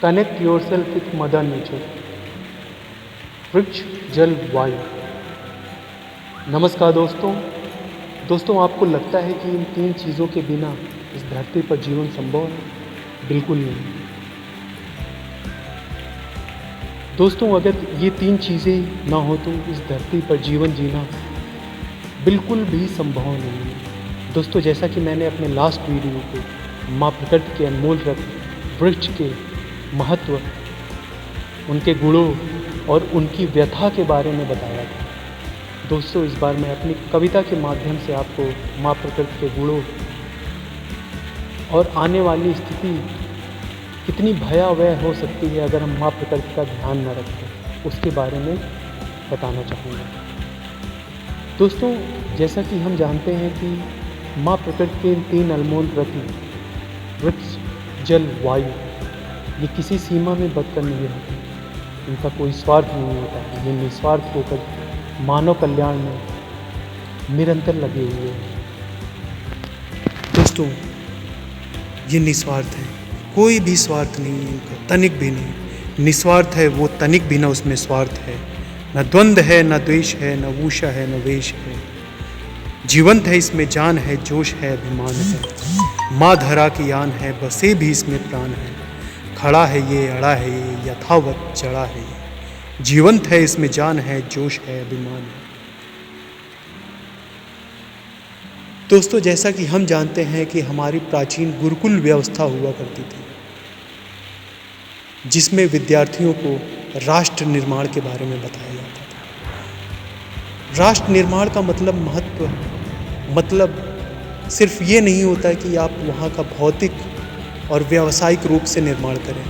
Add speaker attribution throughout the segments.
Speaker 1: Connect yourself with mother nature, वृक्ष जल वायु। नमस्कार दोस्तों, आपको लगता है कि इन 3 चीज़ों के बिना इस धरती पर जीवन संभव है? बिल्कुल नहीं। दोस्तों, अगर ये 3 चीज़ें ना हो तो इस धरती पर जीवन जीना बिल्कुल भी संभव नहीं है। दोस्तों, जैसा कि मैंने अपने लास्ट वीडियो को माँ प्रकृति के अनमोल रत्न वृक्ष के महत्व, उनके गुणों और उनकी व्यथा के बारे में बताया था। दोस्तों, इस बार मैं अपनी कविता के माध्यम से आपको माँ प्रकृति के गुणों और आने वाली स्थिति कितनी भयावह हो सकती है अगर हम माँ प्रकृति का ध्यान न रखें, उसके बारे में बताना चाहूँगा। दोस्तों, जैसा कि हम जानते हैं कि माँ प्रकृति के इन 3 अनमोल रत्न वृक्ष जल वायु, ये किसी सीमा में बदकर नहीं रहते। इनका कोई स्वार्थ नहीं होता है। ये निस्वार्थ होकर मानव कल्याण में निरंतर लगे हुए हैं। दोस्तों, ये निस्वार्थ है, कोई भी स्वार्थ नहीं है इनका, तनिक भी नहीं। निस्वार्थ है वो, तनिक भी ना उसमें स्वार्थ है। न द्वंद्व है, न द्वेष है, न ऊषा है, न वेश है। जीवंत है, इसमें जान है, जोश है, अभिमान है। माँ धरा की आन है, बसे भी इसमें प्राण है। खड़ा है ये, अड़ा है ये, यथावत जड़ा है ये। जीवंत है, इसमें जान है, जोश है, अभिमान है। दोस्तों, जैसा कि हम जानते हैं कि हमारी प्राचीन गुरुकुल व्यवस्था हुआ करती थी, जिसमें विद्यार्थियों को राष्ट्र निर्माण के बारे में बताया जाता था। राष्ट्र निर्माण का मतलब सिर्फ ये नहीं होता है कि आप वहाँ का भौतिक और व्यावसायिक रूप से निर्माण करें।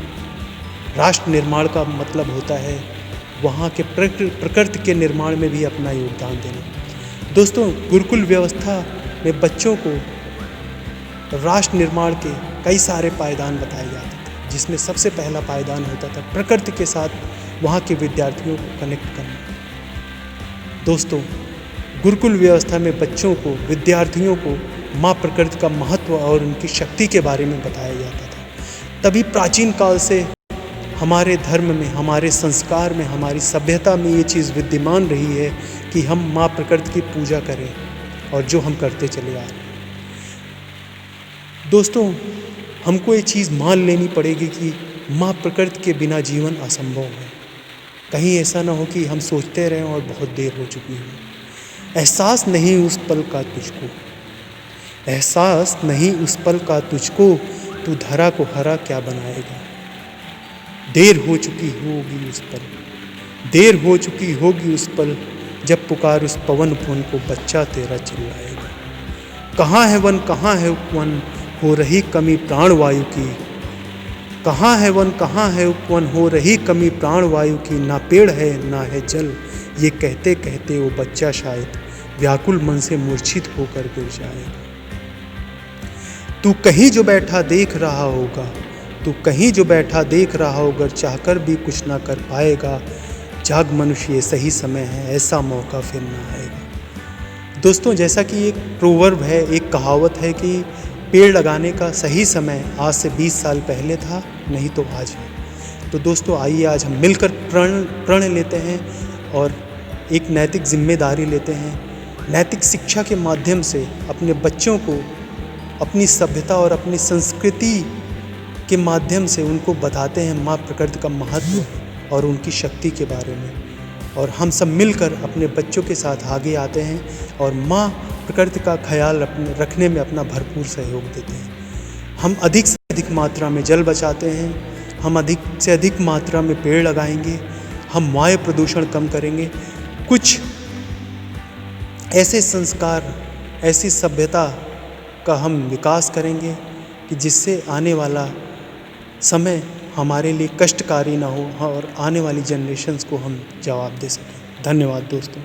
Speaker 1: राष्ट्र निर्माण का मतलब होता है वहाँ के प्रकृति के निर्माण में भी अपना योगदान देना। दोस्तों, गुरुकुल व्यवस्था में बच्चों को राष्ट्र निर्माण के कई सारे पायदान बताए जाते थे, जिसमें सबसे पहला पायदान होता था प्रकृति के साथ वहाँ के विद्यार्थियों को कनेक्ट करना। दोस्तों, गुरुकुल व्यवस्था में बच्चों को, विद्यार्थियों को माँ प्रकृति का महत्व और उनकी शक्ति के बारे में बताया जाता था। तभी प्राचीन काल से हमारे धर्म में, हमारे संस्कार में, हमारी सभ्यता में ये चीज़ विद्यमान रही है कि हम माँ प्रकृति की पूजा करें, और जो हम करते चले आ रहे हैं। दोस्तों, हमको ये चीज़ मान लेनी पड़ेगी कि माँ प्रकृति के बिना जीवन असंभव है। कहीं ऐसा ना हो कि हम सोचते रहें और बहुत देर हो चुकी है। एहसास नहीं उस पल का तुझको, एहसास नहीं उस पल का तुझको, तू धरा को हरा क्या बनाएगा। देर हो चुकी होगी उस पल, देर हो चुकी होगी उस पल, जब पुकार उस पवन उपवन को बच्चा तेरा चिल्लाएगा। कहाँ है वन, कहाँ है उपवन, हो रही कमी प्राण वायु की। कहाँ है वन, कहाँ है उपवन, हो रही कमी प्राण वायु की। ना पेड़ है, ना है जल, ये कहते कहते वो बच्चा शायद व्याकुल मन से मूर्छित होकर गिर जाएगा। तू कहीं जो बैठा देख रहा होगा, तू कहीं जो बैठा देख रहा होगा, चाहकर भी कुछ ना कर पाएगा। जाग मनुष्य, ये सही समय है, ऐसा मौका फिर ना आएगा। दोस्तों, जैसा कि एक प्रोवर्ब है, एक कहावत है कि पेड़ लगाने का सही समय आज से 20 साल पहले था, नहीं तो आज है। तो दोस्तों, आइए आज हम मिलकर प्रण लेते हैं और एक नैतिक जिम्मेदारी लेते हैं। नैतिक शिक्षा के माध्यम से अपने बच्चों को अपनी सभ्यता और अपनी संस्कृति के माध्यम से उनको बताते हैं माँ प्रकृति का महत्व और उनकी शक्ति के बारे में। और हम सब मिलकर अपने बच्चों के साथ आगे आते हैं और माँ प्रकृति का ख्याल रखने में अपना भरपूर सहयोग देते हैं। हम अधिक से अधिक मात्रा में जल बचाते हैं, हम अधिक से अधिक मात्रा में पेड़ लगाएंगे, हम वायु प्रदूषण कम करेंगे। कुछ ऐसे संस्कार, ऐसी सभ्यता का हम विकास करेंगे कि जिससे आने वाला समय हमारे लिए कष्टकारी ना हो और आने वाली जनरेशन्स को हम जवाब दे सकें। धन्यवाद दोस्तों।